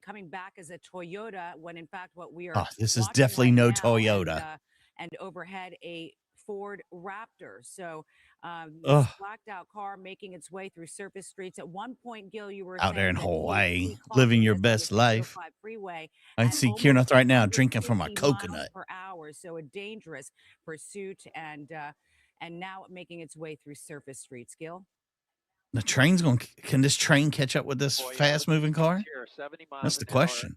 coming back as a Toyota, when in fact what we are Oh, this is watching definitely right no now, Toyota. and overhead a Ford Raptor. So this Ugh. blacked out car making its way through surface streets. At one point, Gil, you were Out there saying in that Hawaii, he clocked living your this on best the life. 605 freeway I can at see almost Kieran right now drinking from a 150 miles coconut. per hour. So a dangerous pursuit, and now making its way through surface streets. Gil, The train's going. Can this train catch up with this Boy, yeah, fast moving car? Here, 70 miles That's the an hour. question.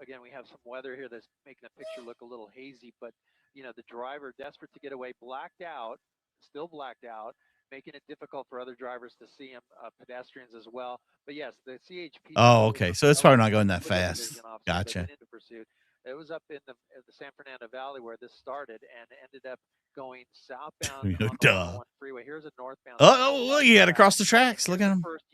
Again, we have some weather here that's making the picture look a little hazy, but you know, the driver desperate to get away, blacked out, still blacked out, making it difficult for other drivers to see him, pedestrians as well. But yes, the CHP. Oh, okay. So it's probably not going that fast. Division officers Gotcha. have been into pursuit. It was up in the San Fernando Valley where this started and ended up going southbound on the Duh. 101 freeway. Here's a northbound. Oh, look, you got to cross the tracks. Look at him. First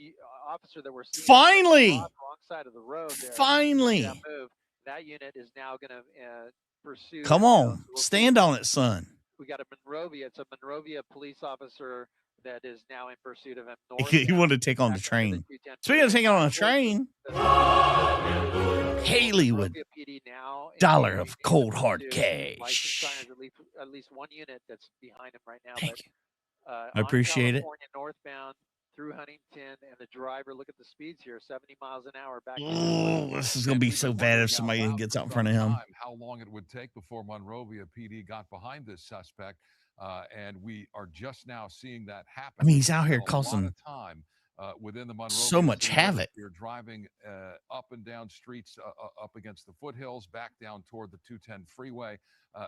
officer that we're seeing. Finally. Wrong side of the road there. Finally. That move. That unit is now going to pursue. Come on. Stand on it, son. We got a Monrovia. It's a Monrovia police officer that is now in pursuit of him. You want to take on the train. Speaking of taking on a train, Haley would PD now dollar of cold hard license cash. signers, at least one unit that's behind him right now. Thank you. I appreciate it. California northbound through Huntington, and the driver, look at the speeds here, 70 miles an hour back. Oh, this is going to be so bad if somebody gets out in front of him. How long it would take before Monrovia PD got behind this suspect, and we are just now seeing that happen. I mean, he's out here A lot causing of time within the Monrovia. So much havoc. You're driving up and down streets up against the foothills, back down toward the 210 freeway.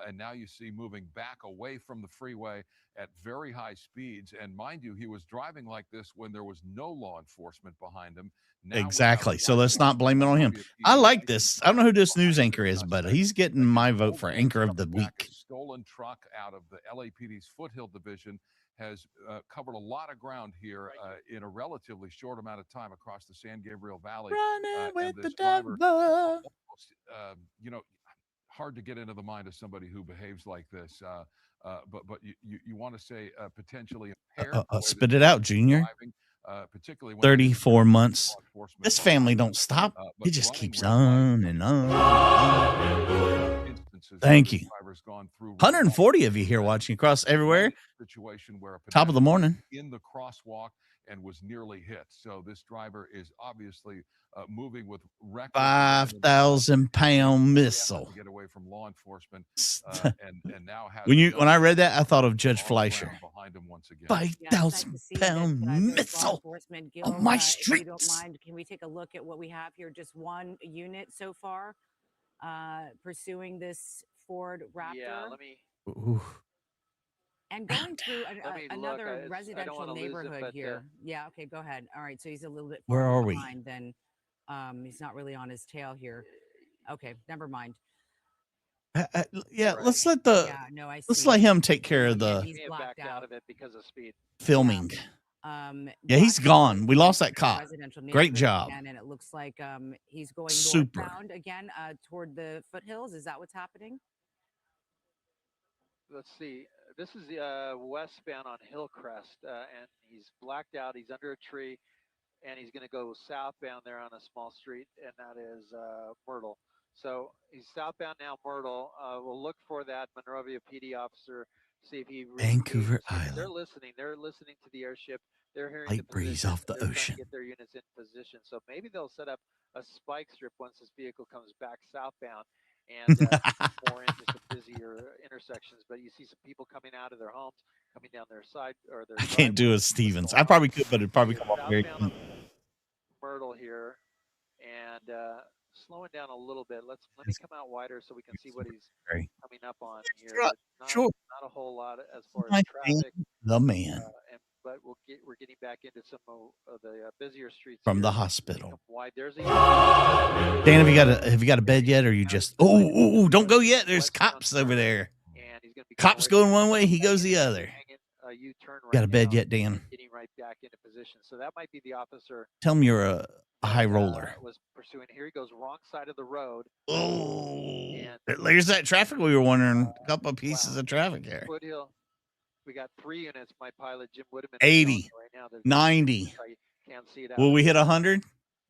And now you see moving back away from the freeway at very high speeds. And mind you, he was driving like this when there was no law enforcement behind him. Now exactly. So let's not blame it on him. I like this. I don't know who this news anchor is, but he's getting my vote for anchor of the week. A stolen truck out of the LAPD's Foothill Division has covered a lot of ground here in a relatively short amount of time across the San Gabriel Valley. Running with the driver, devil. Hard to get into the mind of somebody who behaves like this. But you want to say potentially impaired. Spit it out, Junior. Driving, particularly when 34 months. This family don't stop. It just keeps on and on. Thank you. 140 of you here watching across everywhere. Situation where top of the morning in the crosswalk and was nearly hit. So this driver is obviously moving with 5,000-pound missile. To get away from law enforcement, and now has when I read that, I thought of Judge Fleischer. Behind him once again. 5,000-pound missile on my street. If you don't mind, can we take a look at what we have here? Just one unit so far pursuing this Ford Raptor. Yeah, let me. Ooh. And going through another residential neighborhood here. Yeah, okay, go ahead. All right, so he's a little bit Where are we? behind then. He's not really on his tail here. Okay, never mind. Yeah, let's let let's let him take care of the He's backed out of it because of speed. filming. Yeah, he's gone. We lost that cop. Great job. And it looks like he's going super northbound again toward the foothills. Is that what's happening? Let's see. This is westbound on Hillcrest, and he's blacked out. He's under a tree, and he's going to go southbound there on a small street, and that is Myrtle. So he's southbound now, Myrtle. We'll look for that Monrovia PD officer, see if he. Vancouver Island. They're listening. They're listening to the airship. They're hearing light breeze off the ocean. Get their units in position. So maybe they'll set up a spike strip once this vehicle comes back southbound. And more into some busier intersections, but you see some people coming out of their homes, coming down their side or their. I can't do it, Stevens. I probably could, but it'd probably come off very. Myrtle here, and slowing down a little bit. Let me come out wider so we can see what he's coming up on here. Not a whole lot as far as traffic. The man. But we're getting back into some of the busier streets from here. The hospital. There's a Dan, have you got a bed yet, or you just don't go yet? There's cops over there. And he's gonna be cops going one way, he goes the other. Got a bed yet, Dan? Getting right back into position, so that might be the officer. Tell him you're a high roller. Was pursuing. Here he goes, wrong side of the road. Oh, there's that traffic we were wondering. A couple of pieces of traffic here. Foothill. We got 3 units. My pilot, Jim Woodman. 80, right now. 90. Can't see it. Will we hit 100?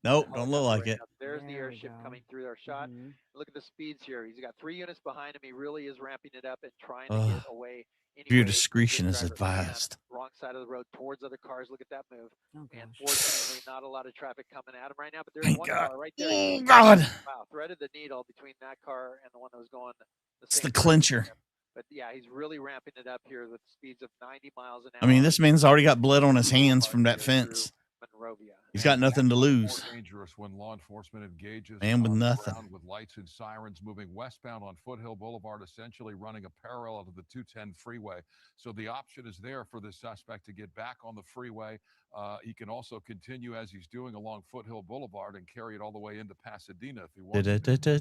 Nope, don't look like it. There's the airship coming through our shot. Look at the speeds here. He's got 3 units behind him. He really is ramping it up and trying to get away. Your discretion is advised. Wrong side of the road towards other cars. Look at that move. And fortunately, not a lot of traffic coming at him right now. But there's one car right there. Oh, God. Wow, threaded the needle between that car and the one that was going. It's the clincher. But yeah, he's really ramping it up here with speeds of 90 miles an hour. I mean, this man's already got blood on his hands from that fence. Monrovia. He's got nothing to lose. More dangerous when law enforcement engages. And with nothing. With lights and sirens moving westbound on Foothill Boulevard, essentially running a parallel to the 210 freeway. So the option is there for this suspect to get back on the freeway. He can also continue as he's doing along Foothill Boulevard and carry it all the way into Pasadena if he wants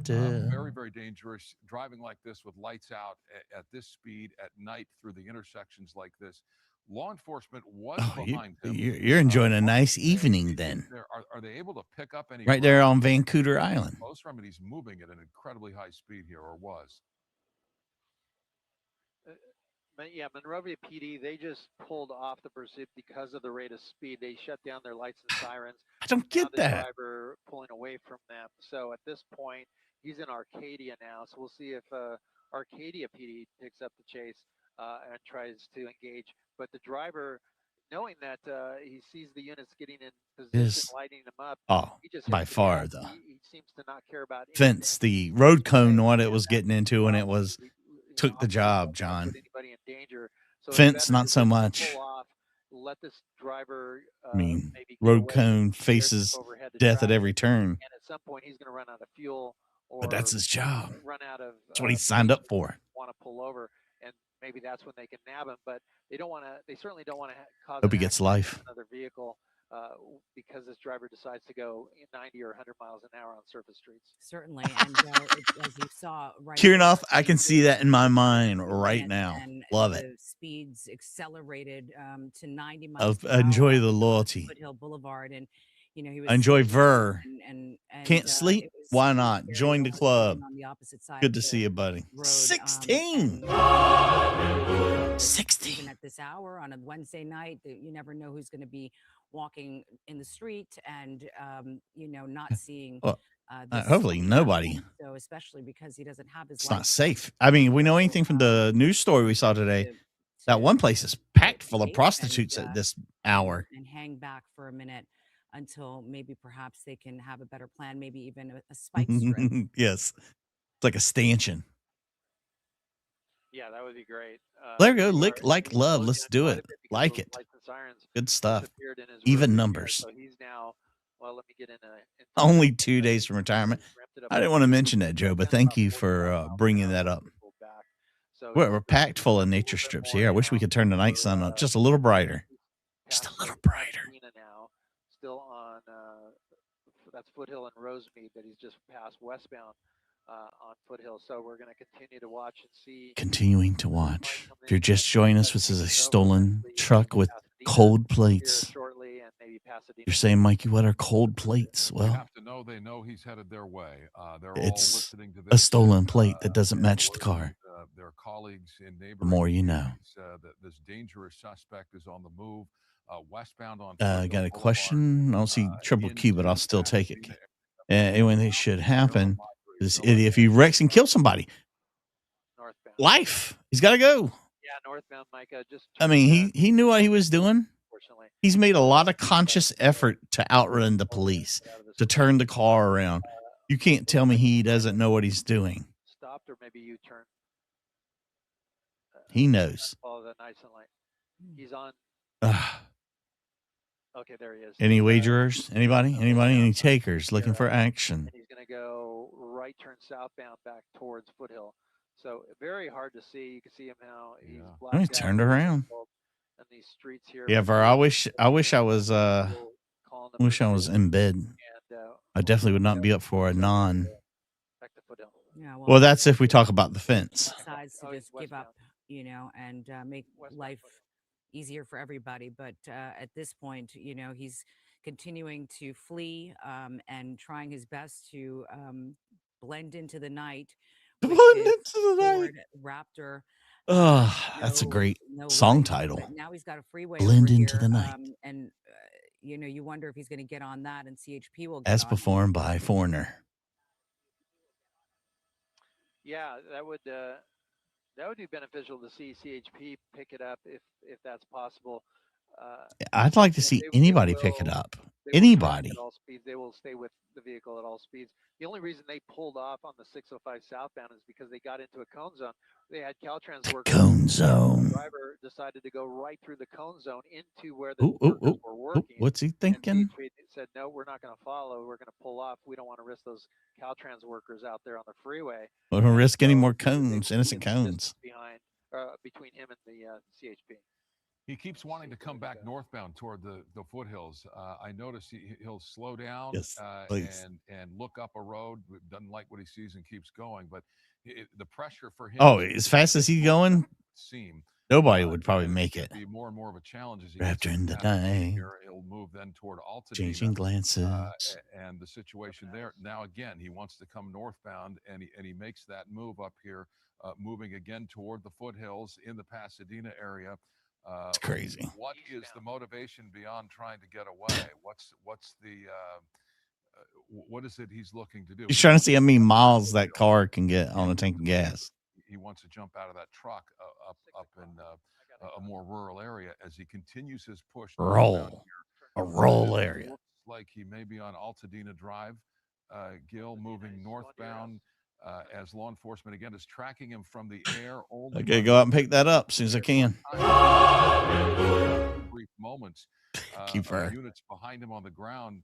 to. Very, very dangerous. Driving like this with lights out at this speed at night through the intersections like this. Law enforcement was behind him. You're enjoying a nice evening then. Are they able to pick up any? Right there on Vancouver Island. Most remedies moving at an incredibly high speed here, or was. Yeah, Monrovia PD, they just pulled off the pursuit because of the rate of speed. They shut down their lights and sirens. I don't get the that. Driver pulling away from them. So at this point, he's in Arcadia now. So we'll see if Arcadia PD picks up the chase and tries to engage. But the driver, knowing that he sees the units getting in position, lighting them up. Oh, he just by far, though. He seems to not care about fence, the road cone, what it was getting into, and it was took the job, John. Anybody in danger. So fence, not so much. Pull off let this driver I mean, maybe get road away cone faces overhead to death at track, every turn, and at some point he's going to run out of fuel but that's or his job. run out of That's what he signed up for. want to pull over, and maybe that's when they can nab him. But they don't want to. They certainly don't want to cause Hope an he gets accident life. with another vehicle because this driver decides to go 90 or 100 miles an hour on surface streets. Certainly, and as you saw, right? Kirnoff, I can see that in my mind right minutes, now. and Love the it. speeds accelerated to 90 I'll miles per hour enjoy on the loyalty. Foothill Boulevard, and you know he was I enjoy speeding, Ver. and Can't sleep? it was Why not? very Join the almost club. being on the opposite side Good of to the see you, buddy. road, 16. and 16. even at this hour on a Wednesday night, you never know who's going to be walking in the street and you know, not seeing Well, this hopefully nobody. happen. So especially because he doesn't have his It's not license. safe. I mean, we know anything from the news story we saw today. That one place is packed full of prostitutes at this hour. And hang back for a minute until maybe perhaps they can have a better plan, maybe even a spike strip. Yes. It's like a stanchion. Yeah, that would be great. There we go. Like love. Let's do it. Like it. Good stuff. Even numbers. So he's now, well, let me get in Only 2 days from retirement. I didn't want to mention that, Joe, but thank you for bringing that up. We're packed full of nature strips here. I wish we could turn the night sun on just a little brighter. Just a little brighter. Now, still on, that's Foothill and Rosemead, but he's just passed westbound on Foothill. So we're going to continue to watch and see. Continuing to watch. If you're just joining us, this is a stolen truck with cold plates. You're saying, Mikey, what are cold plates? Well, you have to know they know he's headed their way. They're all it's listening to this. a stolen plate that doesn't match the car. Their colleagues in neighboring The more you know. this dangerous suspect is on the move, westbound on. Got a question? I don't see triple Q, but I'll still take it. And when it should happen, this idiot, if he wrecks and kills somebody, northbound. Life. He's got to go. Yeah, northbound, Micah. I mean, he knew what he was doing. He's made a lot of conscious effort to outrun the police, to turn the car around. You can't tell me he doesn't know what he's doing. Stopped, or maybe you turn. He knows. Follow the nice and light. He's on. Okay, there he is. Any wagerers? Anybody? Any takers looking for action? And he's going to go right turn southbound back towards Foothill. So very hard to see. You can see him now. He's He turned around. And these streets here. Yeah, Ver, I wish I was in bed. I definitely would not be up for a non. Yeah, well, that's if we talk about the fence. Decides to just give up, you know, and make life easier for everybody. But at this point, you know, he's continuing to flee and trying his best to blend into the night. Blend into the night. Raptor. Oh, that's a great song title. Now he's got a freeway. Blend into the night. And you know, you wonder if he's going to get on that, and CHP will get as on performed by Foreigner. Yeah, that would be beneficial to see CHP pick it up if that's possible. I'd like to see anybody pick it up. Anybody. At all speeds. They will stay with the vehicle at all speeds. The only reason they pulled off on the 605 southbound is because they got into a cone zone. They had Caltrans workers. Cone zone. The driver decided to go right through the cone zone into where the workers were working. What's he thinking? And said, no, we're not going to follow. We're going to pull off. We don't want to risk those Caltrans workers out there on the freeway. We don't risk any more cones, innocent cones. Behind, between him and the CHP. He keeps wanting to come back northbound toward the foothills. I notice he'll slow down and look up a road, doesn't like what he sees and keeps going. But the pressure for him. Oh, as fast as he's going, nobody would probably make it. Be more and more of a challenge as he Raptor in the night. He'll move then toward Altadena. Changing glances. And the situation there. Now again, he wants to come northbound, and he makes that move up here, moving again toward the foothills in the Pasadena area. It's crazy. What is the motivation beyond trying to get away? What's the what is it he's looking to do? He's trying to see how many miles that car can get on a tank of gas. He wants to jump out of that truck up in a more rural area as he continues his push. A rural area. Looks like he may be on Altadena Drive. Gil moving northbound. As law enforcement again is tracking him from the air. Okay, go out and pick that up as soon as I can. Brief moments. Keep her. Units behind him on the ground,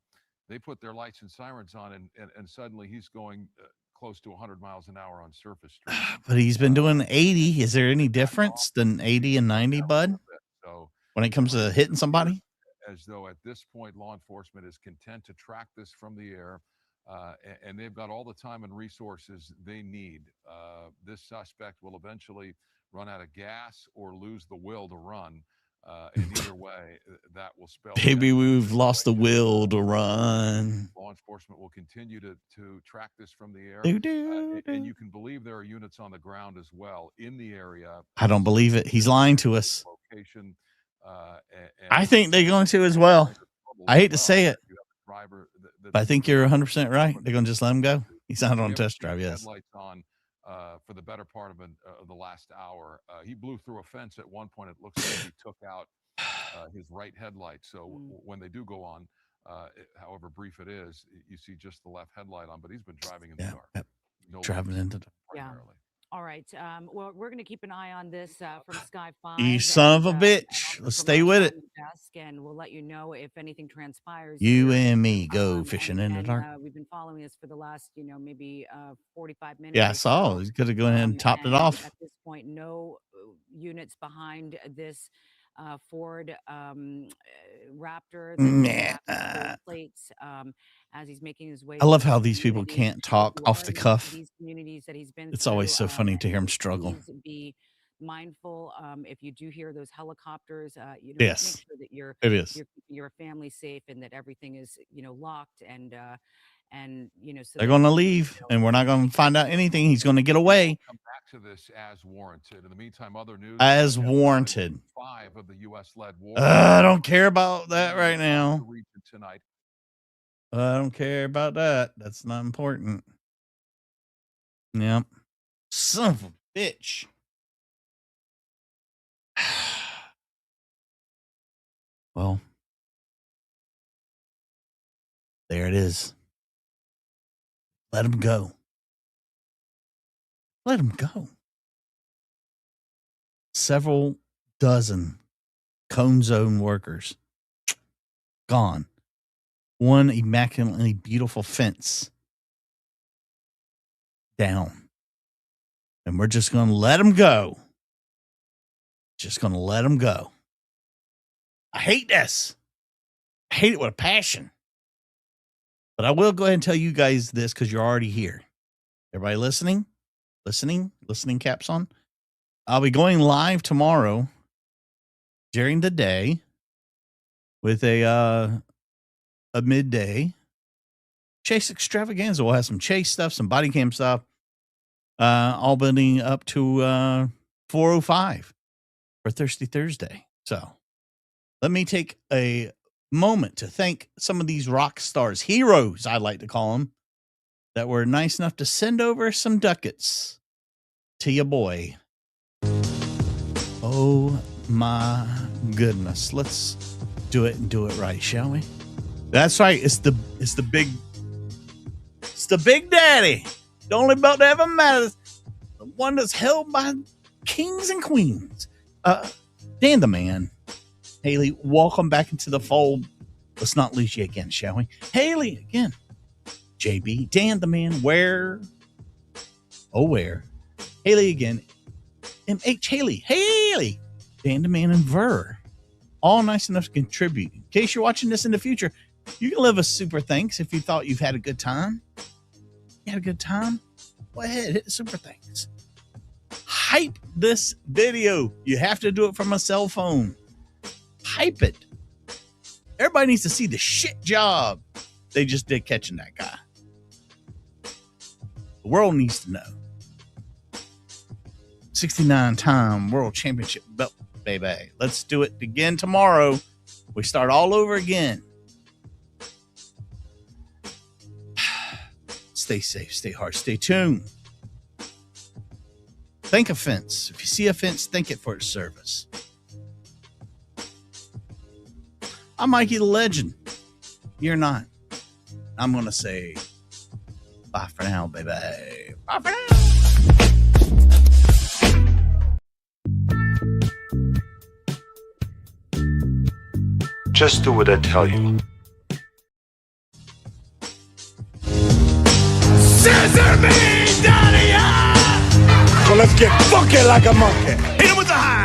they put their lights and sirens on, and suddenly he's going close to 100 miles an hour on surface streets. But he's been doing 80. Is there any difference than 80 and 90, bud? So when it comes to hitting somebody? As though at this point, law enforcement is content to track this from the air, and they've got all the time and resources they need. This suspect will eventually run out of gas or lose the will to run. And either way, that will spell. Maybe we've lost the will to run. Law enforcement will continue to track this from the air. And you can believe there are units on the ground as well in the area. I don't believe it. He's lying to us. Location, I think they're going to as well. I hate to say it, but I think you're 100% right. They're going to just let him go. He's not on test drive, yes. Headlights on for the better part of the last hour. He blew through a fence at one point. It looks like he took out his right headlight. So when they do go on, however brief it is, you see just the left headlight on, but he's been driving in the dark. Yep. No driving into the primarily. All right. Well, we're going to keep an eye on this from Sky 5. You son of a bitch. Let's stay with it. And we'll let you know if anything transpires. You and me go fishing in the dark. We've been following this for the last, maybe 45 minutes. Yeah, I saw. He's going to go ahead and topped it off. At this point, no units behind this Ford Raptor. Plates. As he's making his way. I love how these people can't talk off the cuff. These communities that he's been it's always so funny to hear him struggle. Be mindful if you do hear those helicopters. Yes, make sure that you're keeping your family safe and that everything is locked and so they're going to leave and we're not going to find out anything. He's going to get away. Come back to this as warranted. In the meantime, other news as warranted. 5 of the U.S.-led war. I don't care about that right now. Tonight. I don't care about that. That's not important. Yep. Son of a bitch. Well, there it is. Let him go. Let him go. Several dozen Cone Zone workers gone. One immaculately beautiful fence down. And we're just going to let him go. Just going to let him go. I hate this. I hate it with a passion. But I will go ahead and tell you guys this because you're already here. Everybody listening? Listening caps on? I'll be going live tomorrow during the day with a midday chase extravaganza. We'll have some chase stuff, some body cam stuff, all building up to 4:05 for Thirsty Thursday. So let me take a moment to thank some of these rock stars, heroes, I like to call them, that were nice enough to send over some ducats to your boy. Oh my goodness. Let's do it and do it right, shall we? That's right. It's the big daddy. The only belt that ever matters. The one that's held by kings and queens. Dan the man. Haley, welcome back into the fold. Let's not lose you again, shall we? Haley again. JB, Dan the man, where? Oh, where? Haley again. MH Haley. Dan the man and Ver. All nice enough to contribute. In case you're watching this in the future, you can leave a super thanks if you thought you've had a good time. You had a good time? Go ahead, hit the super thanks. Hype this video. You have to do it from a cell phone. Hype it. Everybody needs to see the shit job they just did catching that guy. The world needs to know. 69-time world championship belt, baby. Let's do it again tomorrow. We start all over again. Stay safe, stay hard, stay tuned. Think a fence. If you see a fence, think it for its service. I'm Mikey the Legend. You're not. I'm going to say bye for now, baby. Bye for now. Just do what I tell you. Scissor me, daddy! So let's get funky like a monkey. Hit him with the high.